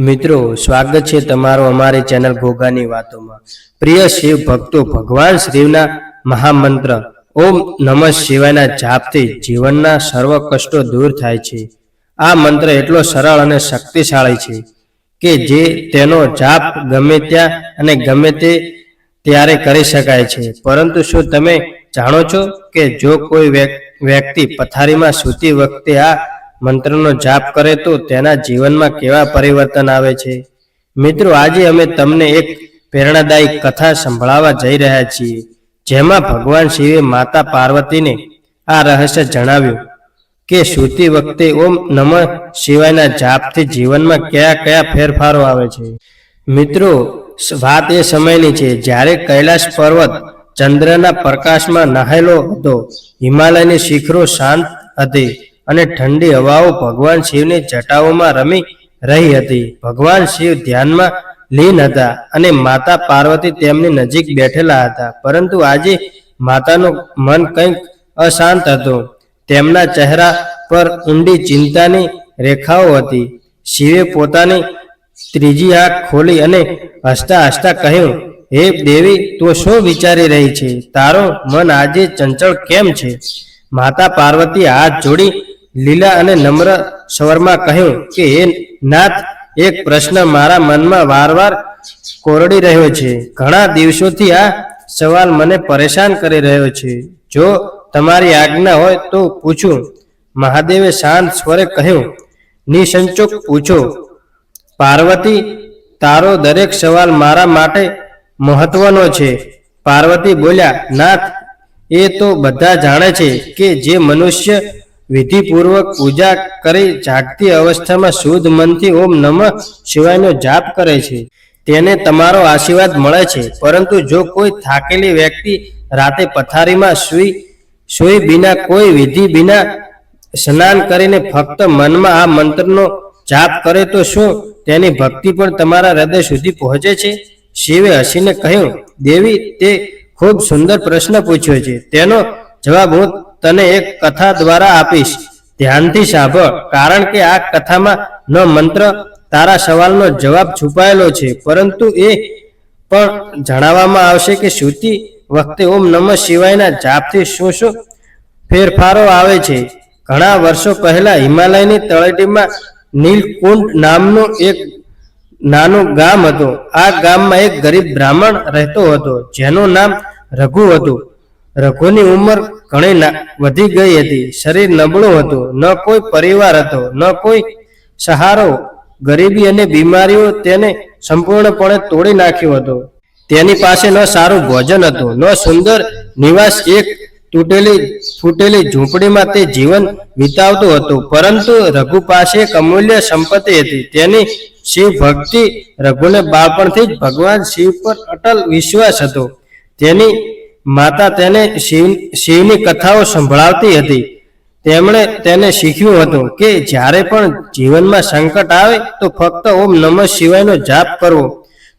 મિત્રો સ્વાગત છે તમારું અમારી ચેનલ ગોગાની વાતોમાં। પ્રિય શિવ ભક્તો, ભગવાન શિવના મહામંત્ર ઓમ નમઃ શિવાયના જાપથી જીવનના સર્વ કષ્ટો દૂર થાય છે। આ મંત્ર એટલો સરળ અને શક્તિશાળી છે કે જે તેનો જાપ ગમે ત્યાં અને ગમે તે ત્યારે કરી શકાય છે। પરંતુ શું તમે જાણો છો કે જો કોઈ વ્યક્તિ પથારીમાં સૂતી વખતે આ મંત્રનો જાપ કરે તો તેના જીવનમાં કેવા પરિવર્તન આવે છે? મિત્રો, આજે અમે તમને એક પ્રેરણાદાયી કથા સંભળાવવા જઈ રહ્યા છીએ, જેમાં ભગવાન શિવે માતા પાર્વતીને આ રહસ્ય જણાવ્યું કે સૂતી વખતે ઓમ નમઃ શિવાયના જાપથી જીવનમાં કયા કયા ફેરફારો આવે છે। મિત્રો, વાત એ સમયની છે જ્યારે કૈલાશ પર્વત ચંદ્રના પ્રકાશમાં નહાયેલો હતો, હિમાલયની શિખરો શાંત હતી અને ઠંડી હવાઓ ભગવાન શિવની જટાઓમાં રમી રહી હતી। ભગવાન શિવ ધ્યાનમાં લીન હતા અને માતા પાર્વતી તેમની નજીક બેઠેલા હતા। પરંતુ આજે માતાનું મન કંઈક અશાંત હતું। તેમના ચહેરા પર ઊંડી ચિંતાની રેખાઓ હતી। શિવે પોતાની ત્રીજી આંખ ખોલી અને હસતા હસતા કહ્યું, હે દેવી, તું શું વિચારી રહી છે? તારું મન આજે ચંચળ કેમ છે? માતા પાર્વતી હાથ જોડી લીલા અને નમ્ર સ્વરમાં કહ્યું કે હે નાથ, એક પ્રશ્ન મારા મનમાં વારવાર કોરડી રહ્યો છે। ઘણા દિવસોથી આ સવાલ મને પરેશાન કરી રહ્યો છે। જો તમારી આજ્ઞા હોય તો પૂછું। મહાદેવે શાંત સ્વરે કહ્યું, નિસંકોચ પૂછો પાર્વતી, તારો દરેક સવાલ મારા માટે મહત્વનો છે। પાર્વતી બોલ્યા, નાથ, એ તો બધા જાણે છે કે જે મનુષ્ય વિધિપૂર્વક પૂજા કરી જાગતી અવસ્થામાં શુદ્ધ મનથી ઓમ નમઃ શિવાયનો જાપ કરે છે તેને તમારો આશીર્વાદ મળે છે। પરંતુ જો કોઈ થાકેલી વ્યક્તિ રાતે પથારીમાં સૂઈ વિના, કોઈ વિધિ વિના, સ્નાન કરીને ફક્ત મનમાં આ મંત્રનો જાપ કરે તો શું તેની ભક્તિ પણ તમારા હૃદય સુધી પહોંચે છે? શિવે હસીને કહ્યું, દેવી, તે ખૂબ સુંદર પ્રશ્ન પૂછ્યો છે। તેનો જવાબ હું તને એક કથા દ્વારા આપીશ। ધ્યાનથી સાંભળ, કારણ કે આ કથામાં ન મંત્ર તારા સવાલનો જવાબ છુપાયેલો છે, પરંતુ એ પણ જણાવવામાં આવશે કે સૂતી વખતે ઓમ નમઃ શિવાયના જાપથી શું શું ફેરફારો આવે છે। ઘણા વર્ષો પહેલા હિમાલયની તળેટીમાં નીલકુંઠ નામનું એક નાનું ગામ હતું। આ ગામમાં એક ગરીબ બ્રાહ્મણ રહેતો હતો, જેનું નામ રઘુ હતું। રઘુની ઉંમર ઘણી વધી ગઈ હતી, શરીર નબળું હતું, ન કોઈ પરિવાર હતો, ન કોઈ સહારો। ગરીબી અને બીમારીઓ તેને સંપૂર્ણપણે તોડી નાખ્યો હતો। તેની પાસે ન સારું ભોજન હતું, ન સુંદર નિવાસ, એક ફૂટેલી ઝૂંપડીમાં તે જીવન વિતાવતો હતો। પરંતુ રઘુ પાસે એક અમૂલ્ય સંપત્તિ હતી, તેની શિવ ભક્તિ। રઘુને બાળપણથી જ ભગવાન શિવ પર અટલ વિશ્વાસ હતો। તેની માતા તેને શિવની કથાઓ સંભળાવતી હતી। તેમણે તેને શીખ્યું હતું કે જ્યારે પણ જીવનમાં સંકટ આવે તો ફક્ત ઓમ નમઃ શિવાયનો જાપ કરવો।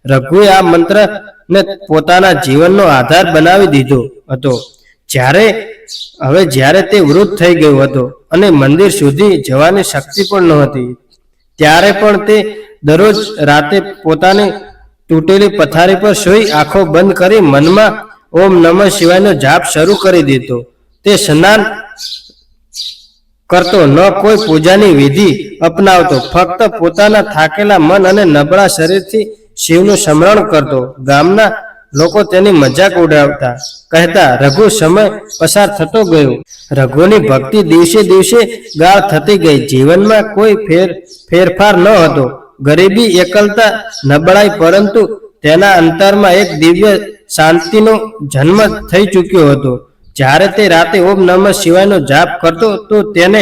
રઘુએ આ મંત્રને પોતાના જીવનનો આધાર બનાવી દીધો હતો। જ્યારે તે વૃદ્ધ થઈ ગયો હતો અને મંદિર સુધી જવાની શક્તિ પણ નહોતી, ત્યારે પણ તે દરરોજ રાતે પોતાની તૂટેલી પથારી પર સૂઈ આંખો બંધ કરી મનમાં ઓમ નમઃ શિવાયનો જાપ શરૂ કરી દેતો। તે સ્નાન કરતો, ન કોઈ પૂજાની વિધિ અપનાવતો, ફક્ત પોતાના થાકેલા મન અને નબળા શરીરથી શિવનું સ્મરણ કરતો। ગામના લોકો તેની મજાક ઉડાવતા, કહેતા, રઘુ, સમય પસાર થતો ગયો। રઘુની ભક્તિ દિવસે દિવસે ગાઢ થતી ગઈ। જીવનમાં કોઈ ફેરફાર ન હતો, ગરીબી, એકલતા, નબળાઈ, પરંતુ તેના અંતરમાં એક દિવ્ય શાંતિનો જન્મ થઈ ચૂક્યો હતો। જ્યારે તે રાતે ઓમ નમઃ શિવાયનો જાપ કરતો તો તેને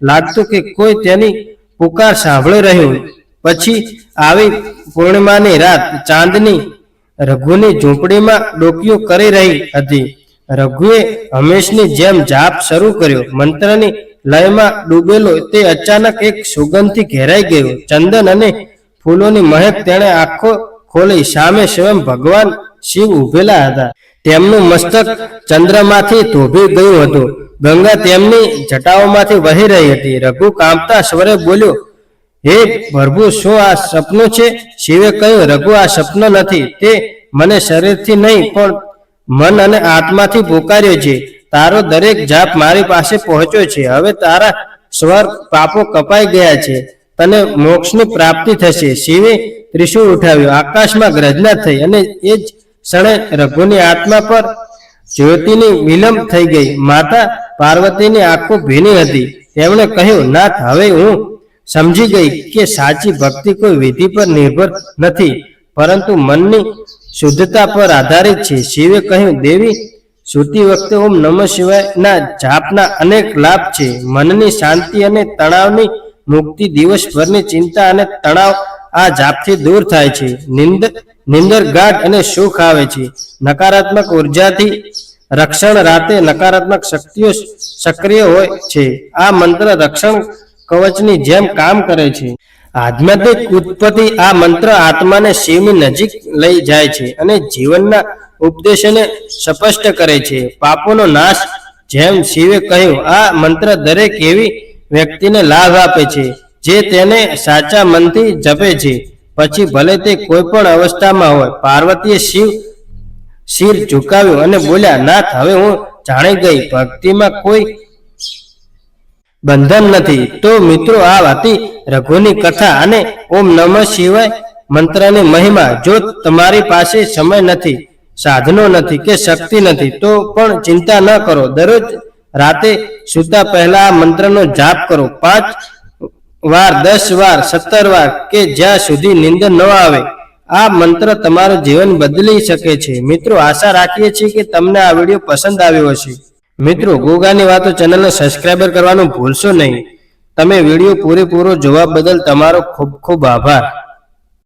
લાગતું કે કોઈ તેની પુકાર સાંભળી રહ્યું। પછી આવી પૂર્ણિમાની રાત, ચાંદની રઘુની ઝૂંપડીમાં ડોકિયું કરી રહી હતી। રઘુએ હંમેશની જેમ જાપ શરૂ કર્યો। મંત્રની લયમાં ડૂબેલો તે અચાનક એક સુગંધથી ઘેરાઈ ગયો। ચંદન અને ફૂલોની મહેક। તેણે આંખો ખોલી, સામે સ્વયં ભગવાન શિવ ઉભેલા હતા। તેમનું મસ્તક ચંદ્રમાંથી થોભી ગયું હતું, ગંગા તેમની જટાઓમાંથી વહી રહી હતી। રઘુ કાંપતા સ્વરે બોલ્યો, હે પ્રભુ, શું આ સપનું છે? શિવે કહ્યું, રઘુ, આ સપનું નથી. તે મને શરીરથી નહીં પણ મન અને આત્માથી પોકાર્યો છે. તારો દરેક જાપ મારી પાસે પહોંચ્યો છે. હવે તારા સ્વર્ગ પાપો કપાઈ ગયા છે. તને મોક્ષની પ્રાપ્તિ થશે. શિવે ત્રિશૂળ ઉઠાવ્યું. આકાશમાં ગર્જના થઈ અને એ જ ક્ષણે રઘુની આત્મા પર જ્યોતિની વિલંબ થઈ ગઈ. માતા પાર્વતીની આંખો ભીની હતી. તેમણે કહ્યું, નાથ, હવે હું સમજી ગઈ કે સાચી ભક્તિ કોઈ વિધિ પર નિર્ભર નથી, પરંતુ મનની શુદ્ધતા પર આધારિત છે. શિવે કહ્યું, દેવી, સૂતી વખતે ઓમ નમઃ શિવાયના જાપના અનેક લાભ છે. મનની શાંતિ અને તણાવની મુક્તિ, દિવસભરની ચિંતા અને તણાવ આ જાપથી દૂર થાય છે. નિંદર ગાઢ અને સુખ આવે છે. નકારાત્મક ઉર્જાથી રક્ષણ, રાતે નકારાત્મક શક્તિઓ સક્રિય હોય છે. આ મંત્ર રક્ષણ કવચની જેમ કામ કરે છે. આધ્યાત્મિક ઉત્પત્તિ, આ મંત્ર આત્માને શિવની નજીક લઈ જાય છે અને જીવનના ઉપદેશોને સ્પષ્ટ કરે છે. પાપોનો નાશ, જેમ શિવે કહ્યું, આ મંત્ર દરેક એવી વ્યક્તિને લાભ આપે છે જે તેને સાચા મનથી જપે છે, પછી ભલે તે કોઈ પણ અવસ્થામાં હોય. પાર્વતીએ શિર ઝુકાવ્યું અને બોલ્યા, નાથ, હવે હું જાણી ગઈ, ભક્તિમાં કોઈ બંધન નથી. તો મિત્રો, આ હતી રઘુની કથા અને ઓમ નમઃ શિવાય મંત્રની મહિમા. જો તમારી પાસે સમય નથી, સાધનો નથી કે શક્તિ નથી, તો પણ ચિંતા ન કરો. દરરોજ રાતે સૂતા પહેલા આ મંત્રનો જાપ કરો. 5 વાર, 10 વાર, 17 વાર, કે જ્યાં સુધી નિંદર ન આવે. આ મંત્ર તમારું જીવન બદલી શકે છે. મિત્રો, આશા રાખીએ છીએ કે તમને આ વિડીયો પસંદ આવ્યો હશે. મિત્રો, ગોગાની વાતો ચેનલને સબસ્ક્રાઇબ કરવાનું ભૂલશો નહીં. તમે વિડીયો પૂરેપૂરો જોવા બદલ તમારો ખૂબ ખૂબ આભાર.